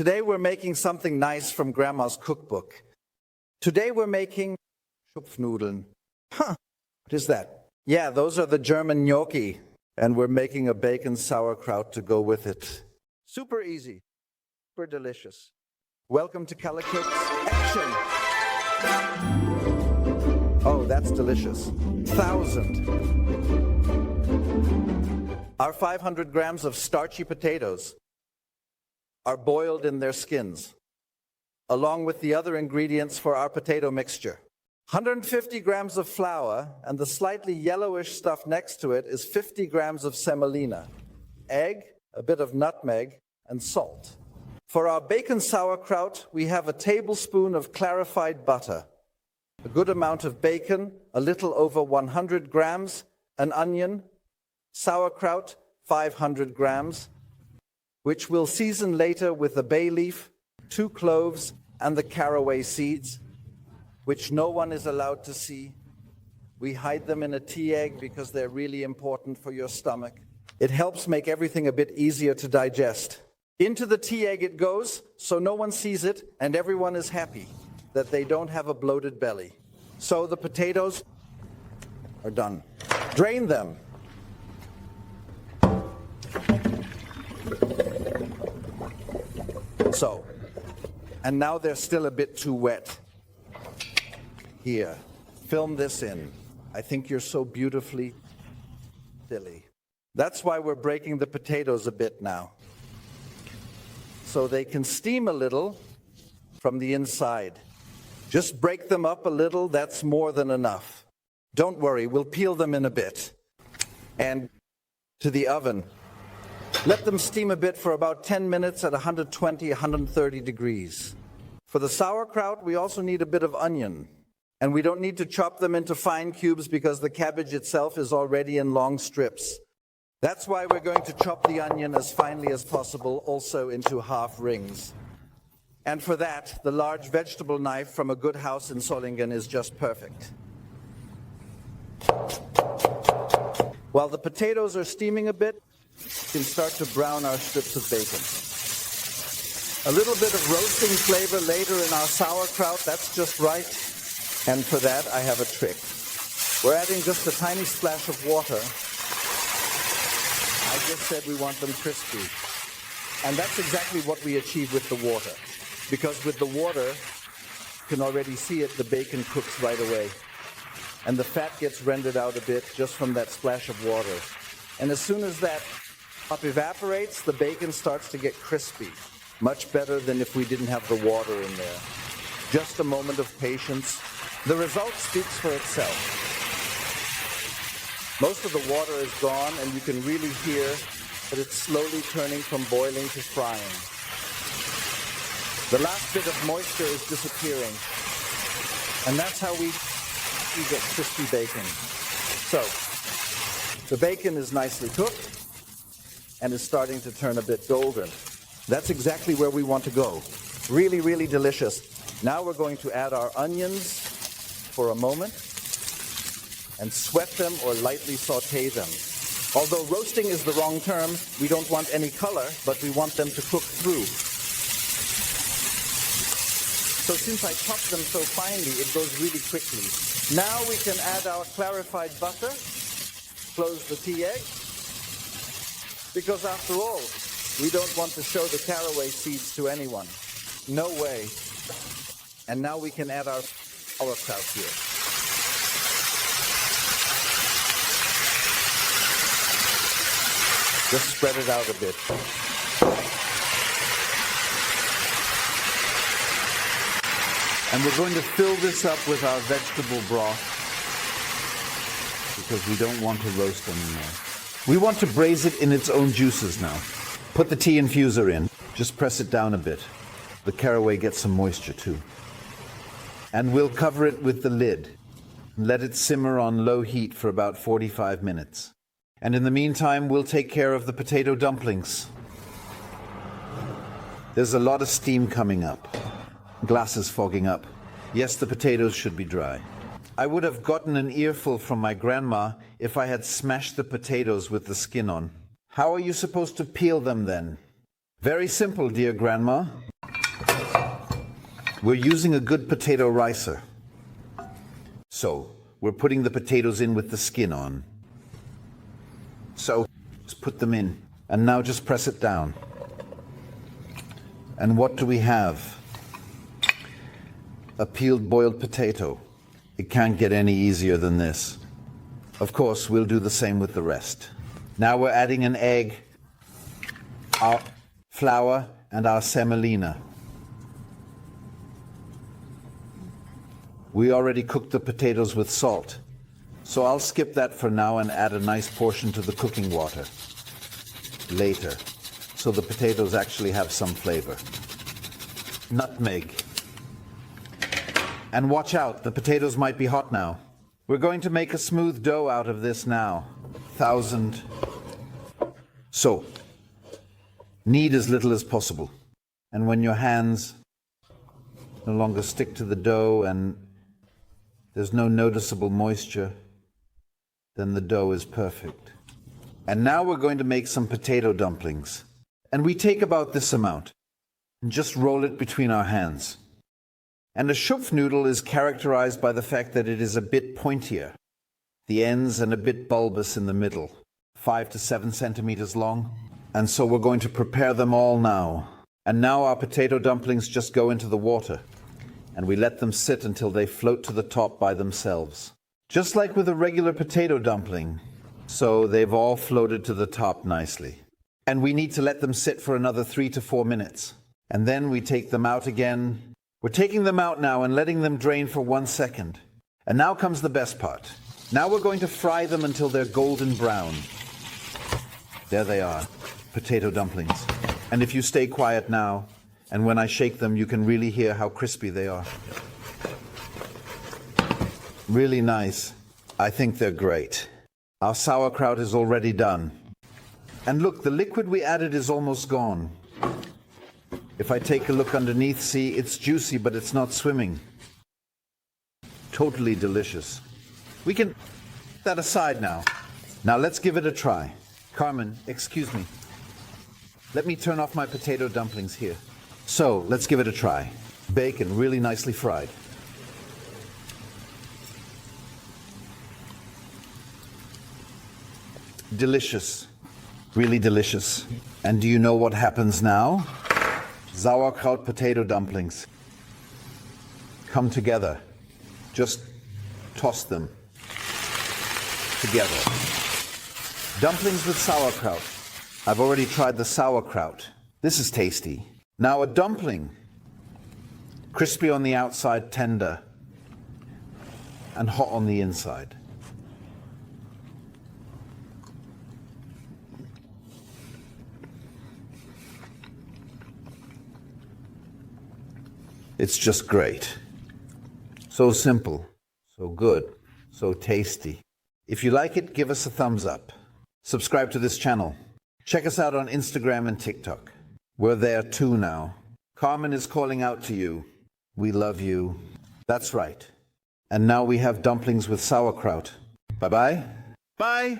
Today we're making something nice from Grandma's cookbook. Today we're making Schupfnudeln. What is that? Yeah, those are the German gnocchi. And we're making a bacon sauerkraut to go with it. Super easy, super delicious. Welcome to Calicook's Action! Oh, that's delicious. 1,000. Our 500 grams of starchy potatoes are boiled in their skins, along with the other ingredients for our potato mixture. 150 grams of flour, and the slightly yellowish stuff next to it is 50 grams of semolina, egg, a bit of nutmeg, and salt. For our bacon sauerkraut, we have a tablespoon of clarified butter, a good amount of bacon, a little over 100 grams, an onion, sauerkraut, 500 grams, which we'll season later with a bay leaf, 2 cloves, and the caraway seeds, which no one is allowed to see. We hide them in a tea egg because they're really important for your stomach. It helps make everything a bit easier to digest. Into the tea egg it goes, so no one sees it, and everyone is happy that they don't have a bloated belly. So the potatoes are done. Drain them. So, and now they're still a bit too wet. Here, film this in. I think you're so beautifully silly. That's why we're breaking the potatoes a bit now, so they can steam a little from the inside. Just break them up a little, that's more than enough. Don't worry, we'll peel them in a bit. And to the oven. Let them steam a bit for about 10 minutes at 120, 130 degrees. For the sauerkraut, we also need a bit of onion. And we don't need to chop them into fine cubes because the cabbage itself is already in long strips. That's why we're going to chop the onion as finely as possible, also into half rings. And for that, the large vegetable knife from a good house in Solingen is just perfect. While the potatoes are steaming a bit, we can start to brown our strips of bacon. A little bit of roasting flavor later in our sauerkraut, that's just right. And for that, I have a trick. We're adding just a tiny splash of water. I just said we want them crispy. And that's exactly what we achieve with the water. Because with the water, you can already see it, the bacon cooks right away. And the fat gets rendered out a bit just from that splash of water. And as soon as that evaporates, the bacon starts to get crispy. Much better than if we didn't have the water in there. Just a moment of patience. The result speaks for itself. Most of the water is gone, and you can really hear that it's slowly turning from boiling to frying. The last bit of moisture is disappearing. And that's how we get crispy bacon. So, the bacon is nicely cooked and is starting to turn a bit golden. That's exactly where we want to go. Really, really delicious. Now we're going to add our onions for a moment and sweat them or lightly saute them. Although roasting is the wrong term, we don't want any color, but we want them to cook through. So since I chopped them so finely, it goes really quickly. Now we can add our clarified butter, close the tea egg, because after all, we don't want to show the caraway seeds to anyone. No way. And now we can add our sauerkraut here. Just spread it out a bit. And we're going to fill this up with our vegetable broth because we don't want to roast anymore. We want to braise it in its own juices now. Put the tea infuser in. Just press it down a bit. The caraway gets some moisture too. And we'll cover it with the lid. Let it simmer on low heat for about 45 minutes. And in the meantime, we'll take care of the potato dumplings. There's a lot of steam coming up. Glass is fogging up. Yes, the potatoes should be dry. I would have gotten an earful from my grandma if I had smashed the potatoes with the skin on. How are you supposed to peel them then? Very simple, dear grandma. We're using a good potato ricer. So, we're putting the potatoes in with the skin on. So, just put them in. And now just press it down. And what do we have? A peeled boiled potato. It can't get any easier than this. Of course, we'll do the same with the rest. Now we're adding an egg, our flour, and our semolina. We already cooked the potatoes with salt, so I'll skip that for now and add a nice portion to the cooking water later, so the potatoes actually have some flavor. Nutmeg. And watch out, the potatoes might be hot now. We're going to make a smooth dough out of this now. 1,000. So, knead as little as possible. And when your hands no longer stick to the dough and there's no noticeable moisture, then the dough is perfect. And now we're going to make some potato dumplings. And we take about this amount and just roll it between our hands. And a Schupfnudel is characterized by the fact that it is a bit pointier, the ends and a bit bulbous in the middle, 5 to 7 centimeters long. And so we're going to prepare them all now. And now our potato dumplings just go into the water, and we let them sit until they float to the top by themselves. Just like with a regular potato dumpling. So they've all floated to the top nicely. And we need to let them sit for another 3 to 4 minutes. And then we take them out again. We're taking them out now and letting them drain for 1 second. And now comes the best part. Now we're going to fry them until they're golden brown. There they are, potato dumplings. And if you stay quiet now, and when I shake them, you can really hear how crispy they are. Really nice. I think they're great. Our sauerkraut is already done. And look, the liquid we added is almost gone. If I take a look underneath, see, it's juicy, but it's not swimming. Totally delicious. We can put that aside now. Now let's give it a try. Carmen, excuse me. Let me turn off my potato dumplings here. So, let's give it a try. Bacon, really nicely fried. Delicious. Really delicious. And do you know what happens now? Sauerkraut potato dumplings come together. Just toss them together. Dumplings with sauerkraut. I've already tried the sauerkraut. This is tasty. Now a dumpling. Crispy on the outside, tender, and hot on the inside. It's just great. So simple, so good, so tasty. If you like it, give us a thumbs up. Subscribe to this channel. Check us out on Instagram and TikTok. We're there too now. Carmen is calling out to you. We love you. That's right. And now we have dumplings with sauerkraut. Bye-bye. Bye.